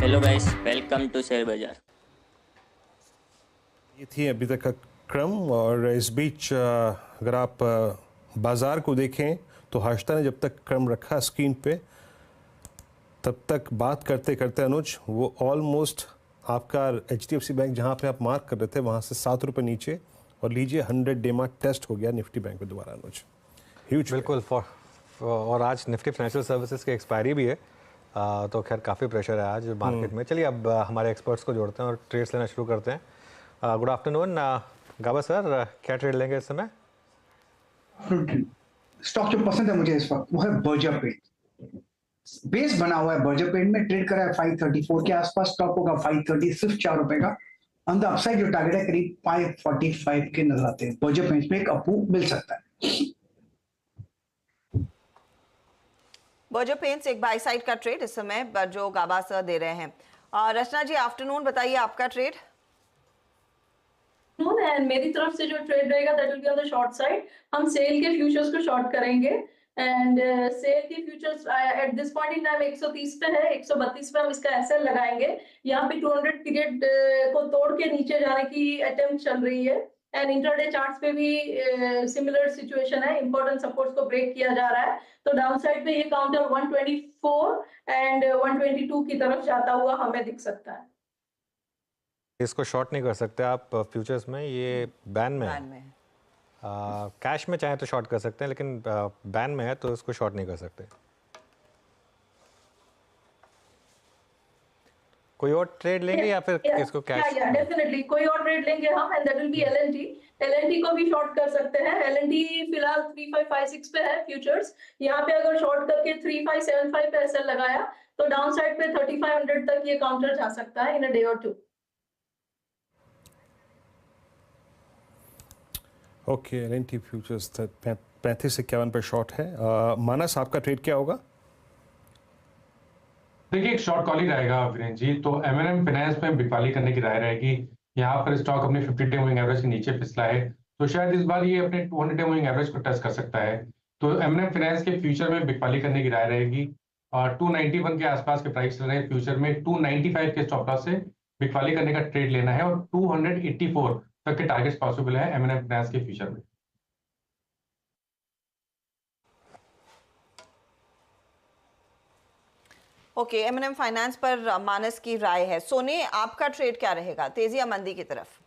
Hello guys, welcome to share Bazaar. ये थी अभी तक का क्रम। और इस बीच अगर आप बाज़ार को देखें तो हर्षिता ने जब तक क्रम रखा स्क्रीन पे तब तक बात करते करते अनुज वो ऑलमोस्ट आपका HDFC बैंक जहाँ पे आप मार्क कर रहे थे वहाँ से ₹7 नीचे, और लीजिए 100 डे मार्क टेस्ट हो गया निफ्टी बैंक में दोबारा अनुज। ह्यूज बिल्कुल। और आज निफ्टी फाइनेंशियल सर्विसेज की एक्सपायरी भी है, तो खैर काफ़ी प्रेशर है आज मार्केट में। चलिए अब हमारे एक्सपर्ट्स को जोड़ते हैं और ट्रेड्स लेना शुरू करते हैं। गुड आफ्टरनून गाबा सर, क्या ट्रेड लेंगे इस समय? स्टॉक जो पसंद है मुझे इस वक्त वो है बर्जर पेंट। बेस बना हुआ है बर्जर पेंट में, ट्रेड करा है 534 के आसपास, टॉप होगा 530, सिर्फ ₹4 का। ऑन द अपसाइड जो टारगेट है करीब 545 के नजर आते हैं। बर्जर पेंट में एक अप्रूव मिल सकता है। बर्जर पेंट्स एक बाई साइड का ट्रेड इस समय जो गाबा सर दे रहे हैं। और रचना जी आफ्टरनून, बताइए आपका ट्रेड। एंड मेरी तरफ से जो ट्रेड रहेगा that will be on the short side. हम सेल के फ्यूचर्स को शॉर्ट करेंगे एंड सेल के futures at this point in time 130 पे है, 132 पे हम इसका एसएल लगाएंगे। यहाँ पे 200 पीरियड को तोड़ के नीचे जाने की अटेम्प्ट चल रही है एंड इंटरडे चार्ट्स पे भी सिमिलर सिचुएशन है। इंपॉर्टेंट सपोर्ट्स को ब्रेक किया जा रहा है, तो डाउन साइड पे ये काउंटर 124 एंड 122 की तरफ जाता हुआ हमें दिख सकता है। इसको शॉर्ट नहीं कर सकते आप फ्यूचर्स में, ये बैन में है। कैश में चाहे तो शॉर्ट कर सकते हैं, लेकिन बैन में है तो इसको शॉर्ट नहीं कर सकते। कोई और ट्रेड लेंगे या फिर इसको कैश? डेफिनेटली कोई और ट्रेड लेंगे हम and that will be L&T को भी शॉर्ट कर सकते हैं। एलएनटी फिलहाल 3556 पे है फ्यूचर्स। यहाँ पे अगर शॉर्ट करके 3575 पे एसएल लगाया तो डाउन साइड पे 3500 तक ये काउंटर जा सकता है इन अ डे और टू। ओके, एलएनटी फ्यूचर्स 3551 पे शॉर्ट है। मानस, आपका ट्रेड क्या होगा? देखिए, एक शॉर्ट कॉल ही रहेगा वीरेंद्र जी। तो एमएनएम फाइनेंस में बिकवाली करने की राय रहेगी। यहाँ पर स्टॉक अपने 50 डे मूविंग एवरेज के नीचे फिसला है, तो शायद इस बार ये अपने 200 डे मूविंग एवरेज को टच कर सकता है। तो एमएनएम फाइनेंस के फ्यूचर में बिकवाली करने की राय रहेगी। और 291 के आसपास के प्राइस चल रहे हैं फ्यूचर में। 295 के स्टॉप लॉस से बिकवाली करने का ट्रेड लेना है और 284 तक के टारगेट्स पॉसिबल है एमएनएम फाइनेंस के फ्यूचर में। ओके, एमएनएम फाइनेंस पर मानस की राय है। सोने, आपका ट्रेड क्या रहेगा, तेजी या मंदी की तरफ?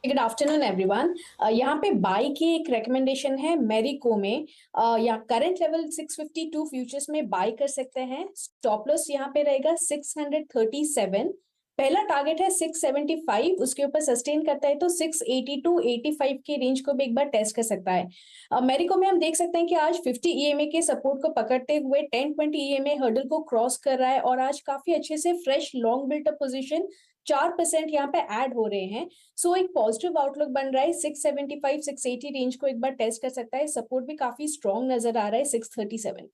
Good afternoon everyone. यहाँ पे बाई की एक रेकमेंडेशन है मेरिको में। यहाँ करंट लेवल 652 फ्यूचर्स में बाई कर सकते हैं। स्टॉप लॉस यहाँ पे रहेगा 637। पहला टारगेट है 675, उसके ऊपर सस्टेन करता है तो 680 टू 85 के रेंज को भी एक बार टेस्ट कर सकता है। मेरिको में हम देख सकते हैं कि आज 50 EMA के सपोर्ट को पकड़ते हुए 1020 EMA हर्डल को क्रॉस कर रहा है और आज काफी अच्छे से फ्रेश लॉन्ग बिल्टअप पोजीशन 4% यहाँ पे ऐड हो रहे हैं। सो एक पॉजिटिव आउटलुक बन रहा है। 675 680 रेंज को एक बार टेस्ट कर सकता है। सपोर्ट भी काफी स्ट्रॉन्ग नजर आ रहा है 637।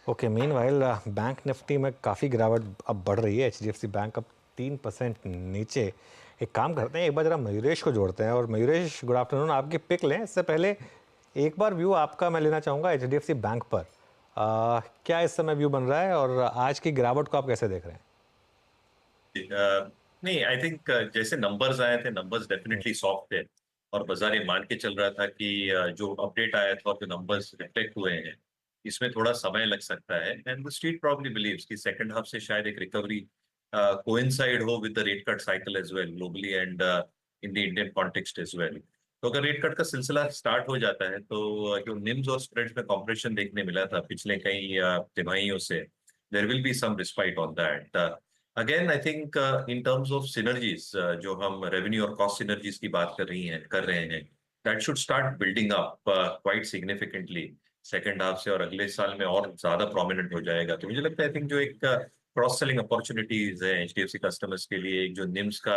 ओके, मीनवाइल बैंक निफ्टी में काफ़ी गिरावट अब बढ़ रही है। HDFC बैंक अब 3% नीचे। एक काम करते हैं, एक बार जरा मयूरेश को जोड़ते हैं। और मयूरेश, गुड आफ्टरनून, आपकी पिक लें। इससे पहले एक बार व्यू आपका मैं लेना चाहूँगा HDFC बैंक पर। क्या इस समय व्यू बन रहा है और आज की गिरावट को आप कैसे देख रहे हैं? नहीं, आई थिंक जैसे नंबर्स आए थे, नंबर्स डेफिनेटली सॉफ्ट थे और बाजार ये मान के चल रहा था कि जो अपडेट आया था और जो नंबर्स रिफ्लेक्ट हुए हैं इसमें थोड़ा समय लग सकता है। And the street probably believes कि सेकंड हाफ से शायद एक रिकवरी कोइंसाइड हो with the rate cut cycle as well globally and in the Indian context as well. तो अगर रेट कट का सिलसिला स्टार्ट हो जाता है तो जो निम्स और स्प्रेड्स में कॉम्प्रेशन देखने मिला था पिछले कई तिमाहियों से, there will be some respite on that. Again I think in terms of synergies, जो हम रेवेन्यू और कॉस्ट सिनर्जीज की बात कर रहे हैं, that should start building up quite significantly second half से और अगले साल में और ज्यादा प्रोमिनेंट हो जाएगा। तो मुझे लगता है आई थिंक जो एक क्रॉस सेलिंग अपॉर्चुनिटीज है HDFC कस्टमर्स के लिए, एक जो निम्स का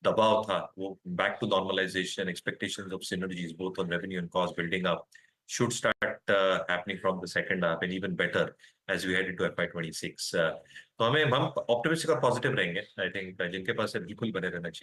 दबाव था वो back to normalisation, expectations of synergies both on revenue and cost building up should start happening from the second half and even better as we head into FY26. तो हम ऑप्टिमिस्टिक और पॉजिटिव रहेंगे। I think जिनके पास है बिल्कुल बने रहना चाहिए।